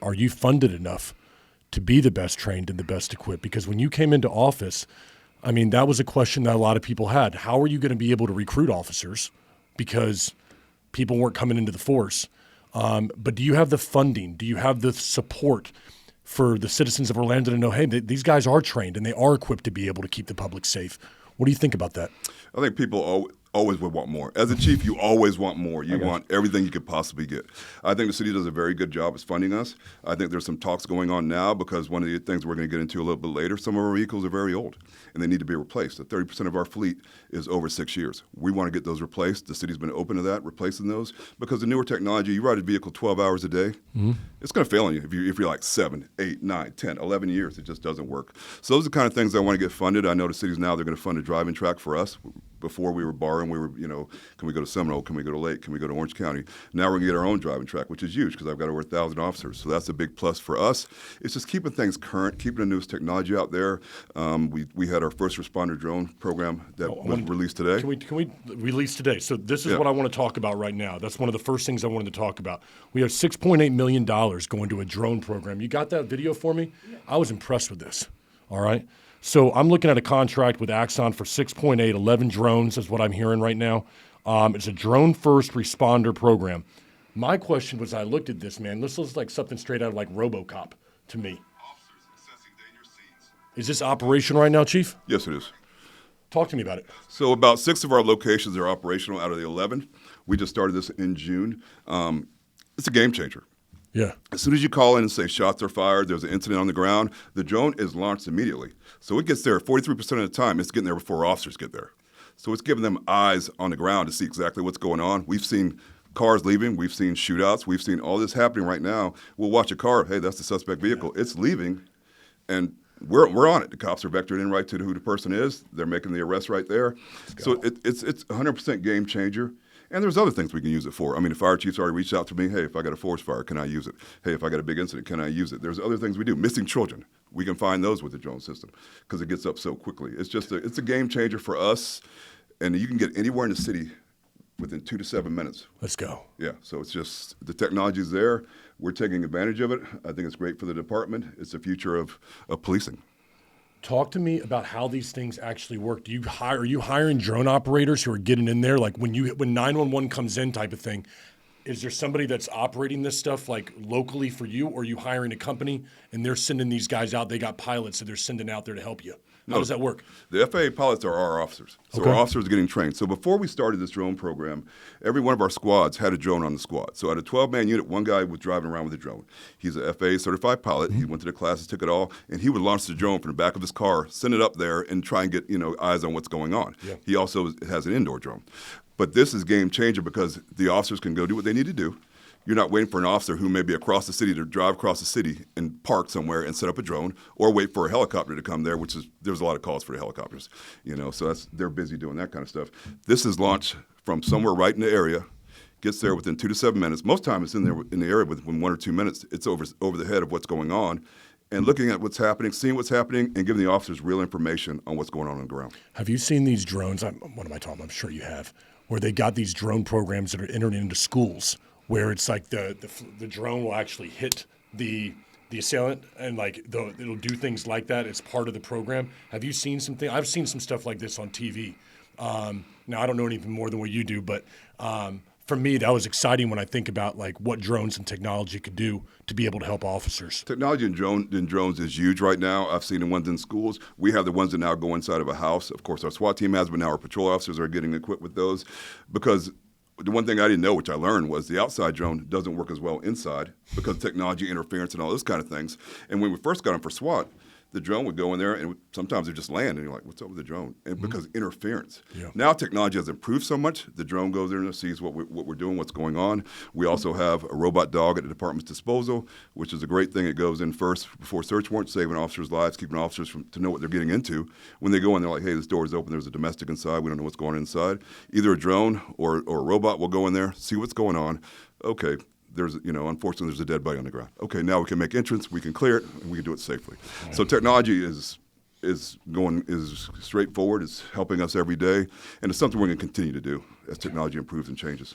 are you funded enough to be the best trained and the best equipped? Because when you came into office, I mean, that was a question that a lot of people had. How are you going to be able to recruit officers? Because people weren't coming into the force. But do you have the funding? Do you have the support for the citizens of Orlando to know, hey, these guys are trained and they are equipped to be able to keep the public safe? What do you think about that? I think people always would want more. As a chief, you always want more. You want everything you could possibly get. I think the city does a very good job of funding us. I think there's some talks going on now because one of the things we're going to get into a little bit later, some of our vehicles are very old and they need to be replaced. So 30% of our fleet is over 6 years. We want to get those replaced. The city's been open to that, replacing those, because the newer technology, you ride a vehicle 12 hours a day, it's going to fail on you if you're like 7, 8, 9, 10, 11 years. It just doesn't work. So those are the kind of things I want to get funded. I know the cities now, they're going to fund a driving track for us. Before we were borrowing, we were, can we go to Seminole? Can we go to Lake? Can we go to Orange County? Now we're going to get our own driving track, which is huge because I've got over 1,000 officers. So that's a big plus for us. It's just keeping things current, keeping the newest technology out there. We had our first responder drone program that was released today. Can we release today? So this is what I want to talk about right now. That's one of the first things I wanted to talk about. We have $6.8 million going to a drone program. You got that video for me? Yeah. I was impressed with this. All right. So I'm looking at a contract with Axon for 6.8, 11 drones is what I'm hearing right now. It's a drone first responder program. My question was, I looked at this, man, this looks like something straight out of like RoboCop to me. Officers assessing dangerous scenes. Is this operational right now, Chief? Yes, it is. Talk to me about it. So about 6 of our locations are operational out of the 11. We just started this in June. It's a game changer. Yeah. As soon as you call in and say shots are fired, there's an incident on the ground, the drone is launched immediately. So it gets there 43% of the time. It's getting there before officers get there. So it's giving them eyes on the ground to see exactly what's going on. We've seen cars leaving. We've seen shootouts. We've seen all this happening right now. We'll watch a car. Hey, that's the suspect vehicle. It's leaving, and we're on it. The cops are vectored in right to who the person is. They're making the arrest right there. So it's 100% game changer. And there's other things we can use it for. I mean, the fire chief's already reached out to me. Hey, if I got a forest fire, can I use it? Hey, if I got a big incident, can I use it? There's other things we do. Missing children, we can find those with the drone system because it gets up so quickly. It's just it's a game changer for us, and you can get anywhere in the city within 2 to 7 minutes. Let's go. Yeah, so it's just the technology's there. We're taking advantage of it. I think it's great for the department. It's the future of policing. Talk to me about how these things actually work. Are you hiring drone operators who are getting in there, like when 911 comes in type of thing? Is there somebody that's operating this stuff like locally for you, or are you hiring a company and they're sending these guys out? They got pilots that they're sending out there to help you. How does that work? The FAA pilots are our officers. So our officers are getting trained. So before we started this drone program, every one of our squads had a drone on the squad. So at a 12-man unit, one guy was driving around with a drone. He's a FAA certified pilot. He went to the classes, took it all, and he would launch the drone from the back of his car, send it up there, and try and get eyes on what's going on. Yeah. He also has an indoor drone. But this is game changer because the officers can go do what they need to do. You're not waiting for an officer who may be across the city to drive across the city and park somewhere and set up a drone, or wait for a helicopter to come there, there's a lot of calls for the helicopters, so they're busy doing that kind of stuff. This is launched from somewhere right in the area, gets there within 2 to 7 minutes. Most time it's in the area within 1 or 2 minutes. It's over the head of what's going on, and looking at what's happening, seeing what's happening, and giving the officers real information on what's going on the ground. Have you seen these drones? What am I talking about? I'm sure you have, where they got these drone programs that are entered into schools, where it's like the drone will actually hit the assailant and like it'll do things like that. It's part of the program. Have you seen something? I've seen some stuff like this on TV. Now I don't know anything more than what you do, but for me that was exciting when I think about like what drones and technology could do to be able to help officers. Technology in drones is huge right now. I've seen the ones in schools. We have the ones that now go inside of a house. Of course, our SWAT team has, but now our patrol officers are getting equipped with those because the one thing I didn't know, which I learned, was the outside drone doesn't work as well inside because of technology interference and all those kind of things. And when we first got them for SWAT, the drone would go in there, and sometimes it just land, and you're like, what's up with the drone? And because interference. Yeah. Now technology has improved so much, the drone goes in and sees what we're doing, what's going on. We also have a robot dog at the department's disposal, which is a great thing. It goes in first before search warrants, saving officers' lives, keeping officers to know what they're getting into. When they go in, they're like, hey, this door is open, there's a domestic inside, we don't know what's going on inside. Either a drone or a robot will go in there, see what's going on. Okay. Unfortunately, there's a dead body on the ground. Okay, now we can make entrance, we can clear it, and we can do it safely. Right. So technology is straightforward. It's helping us every day, and it's something we're going to continue to do as technology improves and changes.